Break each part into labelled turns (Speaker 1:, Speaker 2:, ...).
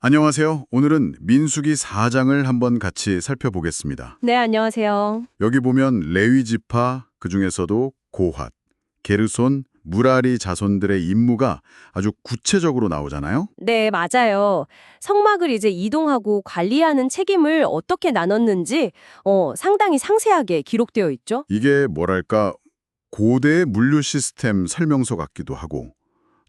Speaker 1: 안녕하세요. 오늘은 민수기 4장을 한번 같이 살펴보겠습니다.
Speaker 2: 네, 안녕하세요.
Speaker 1: 여기 보면 레위 지파, 그중에서도 고핫, 게르손, 무라리 자손들의 임무가 아주 구체적으로 나오잖아요.
Speaker 2: 네, 맞아요. 성막을 이제 이동하고 관리하는 책임을 어떻게 나눴는지 상당히 상세하게 기록되어 있죠.
Speaker 1: 이게 뭐랄까 고대 물류 시스템 설명서 같기도 하고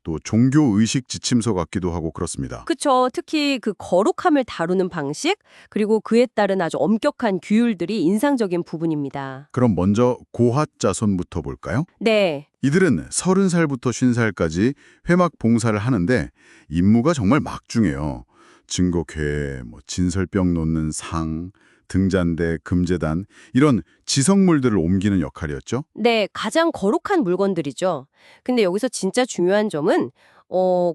Speaker 1: 또 종교 의식 지침서 같기도 하고 그렇습니다.
Speaker 2: 그쵸. 특히 그 거룩함을 다루는 방식, 그리고 그에 따른 아주 엄격한 규율들이 인상적인 부분입니다.
Speaker 1: 그럼 먼저 고핫 자손부터 볼까요?
Speaker 2: 네,
Speaker 1: 이들은 30살부터 50살까지 회막 봉사를 하는데 임무가 정말 막중해요. 증거괴, 진설병 놓는 상, 등잔대, 금제단 이런 지성물들을 옮기는 역할이었죠.
Speaker 2: 네, 가장 거룩한 물건들이죠. 근데 여기서 진짜 중요한 점은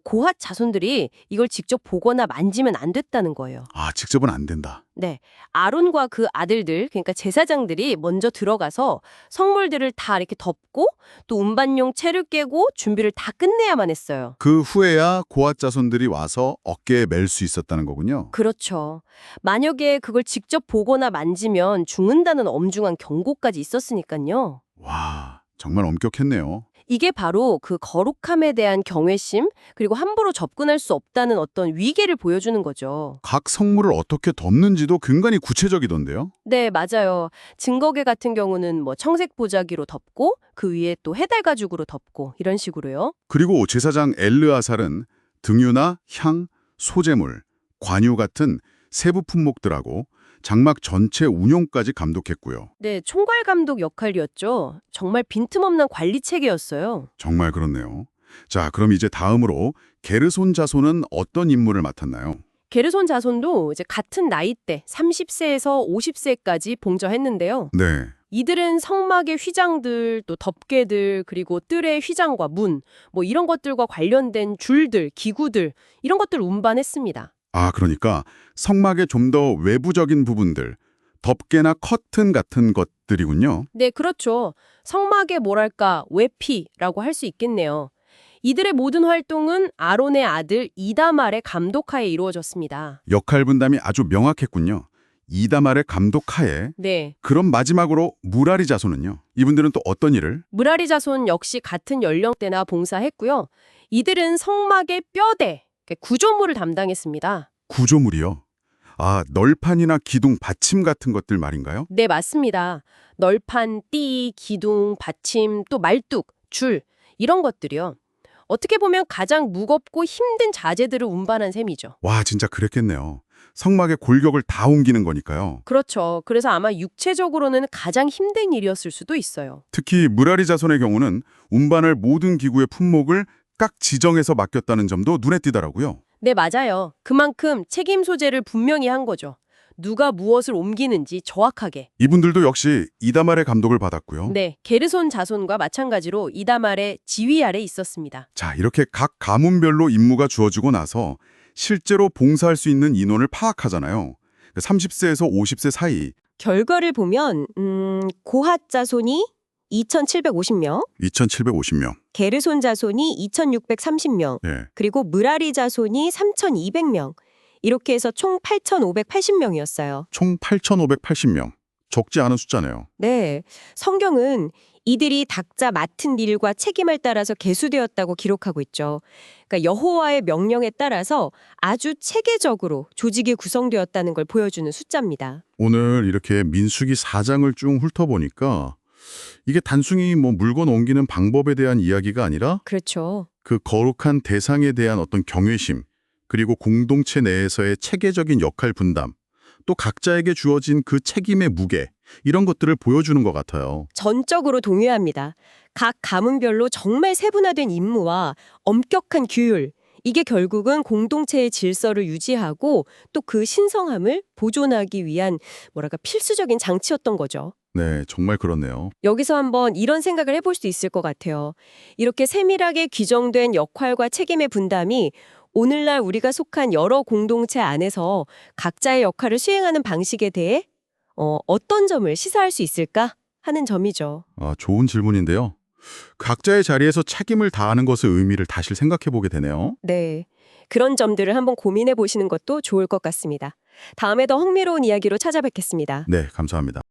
Speaker 2: 고핫 자손들이 이걸 직접 보거나 만지면 안 됐다는 거예요.
Speaker 1: 아, 직접은 안 된다.
Speaker 2: 네. 아론과 그 아들들, 그러니까 제사장들이 먼저 들어가서 성물들을 다 이렇게 덮고 또 운반용 채를 깨고 준비를 다 끝내야만 했어요.
Speaker 1: 그 후에야 고앗 자손들이 와서 어깨에 멜 수 있었다는 거군요.
Speaker 2: 그렇죠. 만약에 그걸 직접 보거나 만지면 죽는다는 엄중한 경고까지 있었으니까요.
Speaker 1: 와, 정말 엄격했네요.
Speaker 2: 이게 바로 그 거룩함에 대한 경외심, 그리고 함부로 접근할 수 없다는 어떤 위계를 보여주는 거죠.
Speaker 1: 각 성물을 어떻게 덮는지도 근간이 구체적이던데요.
Speaker 2: 네, 맞아요. 증거계 같은 경우는 뭐 청색 보자기로 덮고 그 위에 또 해달 가죽으로 덮고 이런 식으로요.
Speaker 1: 그리고 제사장 엘르아살은 등유나 향, 소재물, 관유 같은 세부 품목들하고 장막 전체 운용까지 감독했고요.
Speaker 2: 네, 총괄 감독 역할이었죠. 정말 빈틈없는 관리 체계였어요.
Speaker 1: 정말 그렇네요. 자, 그럼 이제 다음으로 게르손 자손은 어떤 임무를 맡았나요?
Speaker 2: 게르손 자손도 이제 같은 나이대 30세에서 50세까지 봉저했는데요.
Speaker 1: 네,
Speaker 2: 이들은 성막의 휘장들, 또 덮개들, 그리고 뜰의 휘장과 문, 뭐 이런 것들과 관련된 줄들, 기구들, 이런 것들 운반했습니다.
Speaker 1: 아, 그러니까 성막의 좀 더 외부적인 부분들, 덮개나 커튼 같은 것들이군요.
Speaker 2: 네, 그렇죠. 성막의 뭐랄까, 외피라고 할 수 있겠네요. 이들의 모든 활동은 아론의 아들 이다말의 감독하에 이루어졌습니다.
Speaker 1: 역할 분담이 아주 명확했군요. 이다말의 감독하에.
Speaker 2: 네.
Speaker 1: 그럼 마지막으로 무라리 자손은요? 이분들은 또 어떤 일을?
Speaker 2: 무라리 자손 역시 같은 연령대나 봉사했고요. 이들은 성막의 뼈대, 그러니까 구조물을 담당했습니다.
Speaker 1: 구조물이요. 아, 널판이나 기둥, 받침 같은 것들 말인가요?
Speaker 2: 네, 맞습니다. 널판, 띠, 기둥, 받침, 또 말뚝, 줄, 이런 것들이요. 어떻게 보면 가장 무겁고 힘든 자재들을 운반한 셈이죠.
Speaker 1: 와, 진짜 그랬겠네요. 성막의 골격을 다 옮기는 거니까요.
Speaker 2: 그렇죠. 그래서 아마 육체적으로는 가장 힘든 일이었을 수도 있어요.
Speaker 1: 특히 무라리 자손의 경우는 운반할 모든 기구의 품목을 딱 지정해서 맡겼다는 점도 눈에 띄더라고요.
Speaker 2: 네, 맞아요. 그만큼 책임 소재를 분명히 한 거죠. 누가 무엇을 옮기는지 정확하게.
Speaker 1: 이분들도 역시 이다말의 감독을 받았고요.
Speaker 2: 네, 게르손 자손과 마찬가지로 이다말의 지휘 아래 있었습니다.
Speaker 1: 자, 이렇게 각 가문별로 임무가 주어지고 나서 실제로 봉사할 수 있는 인원을 파악하잖아요. 30세에서 50세 사이
Speaker 2: 결과를 보면 고핫 자손이 2,750명,
Speaker 1: 2,750명.
Speaker 2: 게르손 자손이 2,630명,
Speaker 1: 네.
Speaker 2: 그리고 무라리 자손이 3,200명. 이렇게 해서 총 8,580명이었어요.
Speaker 1: 총 8,580명. 적지 않은 숫자네요.
Speaker 2: 네, 성경은 이들이 각자 맡은 일과 책임을 따라서 계수되었다고 기록하고 있죠. 그러니까 여호와의 명령에 따라서 아주 체계적으로 조직이 구성되었다는 걸 보여주는 숫자입니다.
Speaker 1: 오늘 이렇게 민수기 4장을 쭉 훑어보니까 이게 단순히 물건 옮기는 방법에 대한 이야기가 아니라
Speaker 2: 그렇죠.
Speaker 1: 그 거룩한 대상에 대한 어떤 경외심, 그리고 공동체 내에서의 체계적인 역할 분담, 또 각자에게 주어진 그 책임의 무게, 이런 것들을 보여주는 것 같아요.
Speaker 2: 전적으로 동의합니다. 각 가문별로 정말 세분화된 임무와 엄격한 규율, 이게 결국은 공동체의 질서를 유지하고 또 그 신성함을 보존하기 위한 뭐랄까 필수적인 장치였던 거죠.
Speaker 1: 네, 정말 그렇네요.
Speaker 2: 여기서 한번 이런 생각을 해볼 수 있을 것 같아요. 이렇게 세밀하게 규정된 역할과 책임의 분담이 오늘날 우리가 속한 여러 공동체 안에서 각자의 역할을 수행하는 방식에 대해 어떤 점을 시사할 수 있을까 하는 점이죠.
Speaker 1: 아, 좋은 질문인데요. 각자의 자리에서 책임을 다하는 것의 의미를 다시 생각해 보게 되네요.
Speaker 2: 네. 그런 점들을 한번 고민해 보시는 것도 좋을 것 같습니다. 다음에 더 흥미로운 이야기로 찾아뵙겠습니다.
Speaker 1: 네, 감사합니다.